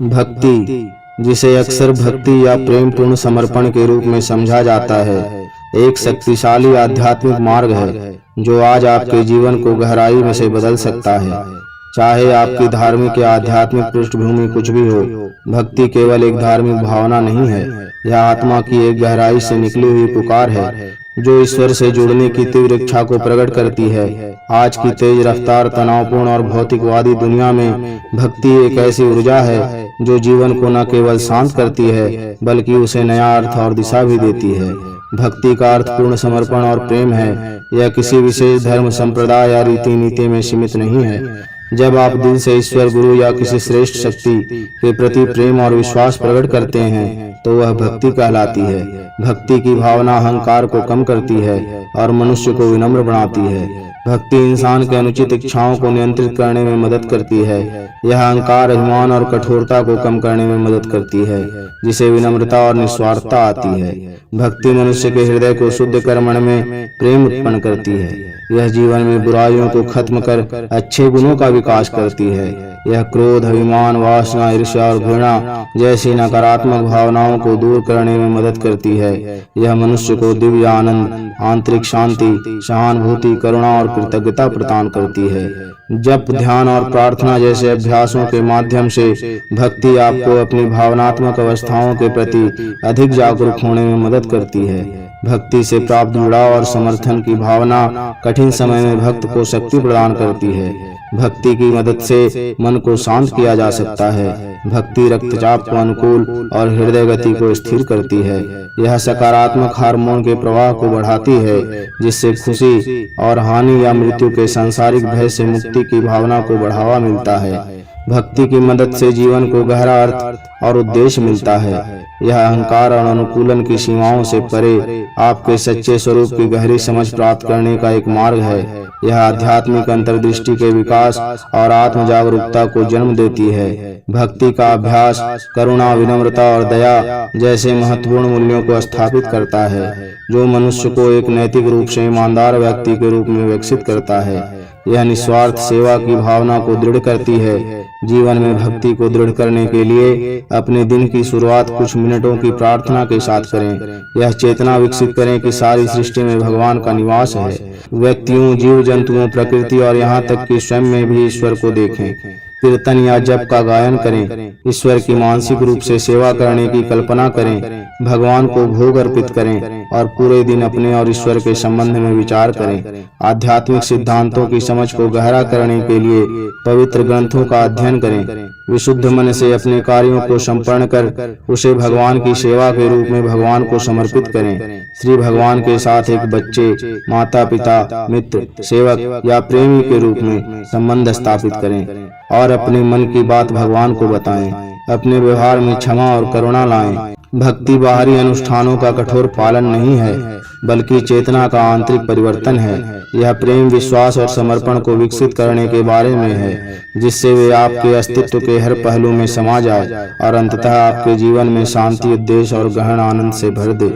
भक्ति, जिसे अक्सर भक्ति या प्रेम पूर्ण समर्पण के रूप में समझा जाता है, एक शक्तिशाली आध्यात्मिक मार्ग है जो आज आपके जीवन को गहराई में से बदल सकता है। चाहे आपकी धार्मिक या आध्यात्मिक पृष्ठभूमि कुछ भी हो, भक्ति केवल एक धार्मिक भावना नहीं है, यह आत्मा की एक गहराई से निकली हुई पुकार है जो ईश्वर से जुड़ने की तीव्र इच्छा को प्रकट करती है। आज की तेज रफ्तार, तनावपूर्ण और भौतिकवादी दुनिया में भक्ति एक ऐसी ऊर्जा है जो जीवन को न केवल शांत करती है बल्कि उसे नया अर्थ और दिशा भी देती है। भक्ति का अर्थ पूर्ण समर्पण और प्रेम है। यह किसी विशेष धर्म, संप्रदाय या रीति नीति में सीमित नहीं है। जब आप दिल से ईश्वर, गुरु या किसी श्रेष्ठ शक्ति के प्रति प्रेम और विश्वास प्रकट करते हैं तो वह भक्ति कहलाती है। भक्ति की भावना अहंकार को कम करती है और मनुष्य को विनम्र बनाती है। भक्ति इंसान के अनुचित इच्छाओं को नियंत्रित करने में मदद करती है। यह अहंकार, अभिमान और कठोरता को कम करने में मदद करती है, जिसे विनम्रता और निस्वार्थता आती है। भक्ति मनुष्य के हृदय को शुद्ध कर मन में प्रेम उत्पन्न करती है। यह जीवन में बुराइयों को खत्म कर अच्छे गुणों का विकास करती है। यह क्रोध, अभिमान, वासना, ईर्ष्या और घृणा जैसी नकारात्मक भावनाओं को दूर करने में मदद करती है। यह मनुष्य को दिव्य आनंद, आंतरिक शांति, सहानुभूति, करुणा और कृतज्ञता प्रदान करती है। जप, ध्यान और प्रार्थना जैसे अभ्यासों के माध्यम से भक्ति आपको अपनी भावनात्मक अवस्थाओं के प्रति अधिक जागरूक होने में मदद करती है। भक्ति से प्राप्त जुड़ाव और समर्थन की भावना कठिन समय में भक्त को शक्ति प्रदान करती है। भक्ति की मदद से मन को शांत किया जा सकता है। भक्ति रक्तचाप को अनुकूल और हृदय गति को स्थिर करती है। यह सकारात्मक हार्मोन के प्रवाह को बढ़ाती है, जिससे खुशी और हानि या मृत्यु के सांसारिक भय से मुक्ति की भावना को बढ़ावा मिलता है। भक्ति की मदद से जीवन को गहरा अर्थ और उद्देश्य मिलता है। यह अहंकार और अनुकूलन की सीमाओं से परे आपके सच्चे स्वरूप की गहरी समझ प्राप्त करने का एक मार्ग है। यह आध्यात्मिक अंतर्दृष्टि के विकास और आत्म जागरूकता को जन्म देती है। भक्ति का अभ्यास करुणा, विनम्रता और दया जैसे महत्वपूर्ण मूल्यों को स्थापित करता है, जो मनुष्य को एक नैतिक रूप से ईमानदार व्यक्ति के रूप में विकसित करता है। यह निस्वार्थ सेवा की भावना को दृढ़ करती है। जीवन में भक्ति को दृढ़ करने के लिए अपने दिन की शुरुआत कुछ मिनटों की प्रार्थना के साथ करें। यह चेतना विकसित करें कि सारी सृष्टि में भगवान का निवास है। व्यक्तियों, जीव जंतुओं, प्रकृति और यहाँ तक कि स्वयं में भी ईश्वर को देखें। कीर्तन या जप का गायन करें। ईश्वर की मानसिक रूप से सेवा करने की कल्पना करें। भगवान को भोग अर्पित करें और पूरे दिन अपने और ईश्वर के संबंध में विचार करें। आध्यात्मिक सिद्धांतों की समझ को गहरा करने के लिए पवित्र ग्रंथों का अध्ययन करें। विशुद्ध मन से अपने कार्यों को संपन्न कर उसे भगवान की सेवा के रूप में भगवान को समर्पित करें। श्री भगवान के साथ एक बच्चे, माता पिता, मित्र, सेवक या प्रेमी के रूप में संबंध स्थापित करें और अपने मन की बात भगवान को बताएं। अपने व्यवहार में क्षमा और करुणा लाएं। भक्ति बाहरी अनुष्ठानों का कठोर पालन नहीं है, बल्कि चेतना का आंतरिक परिवर्तन है। यह प्रेम, विश्वास और समर्पण को विकसित करने के बारे में है, जिससे वे आपके अस्तित्व के हर पहलू में समा जाए और अंततः आपके जीवन में शांति, उद्देश्य और गहन आनंद से भर दे।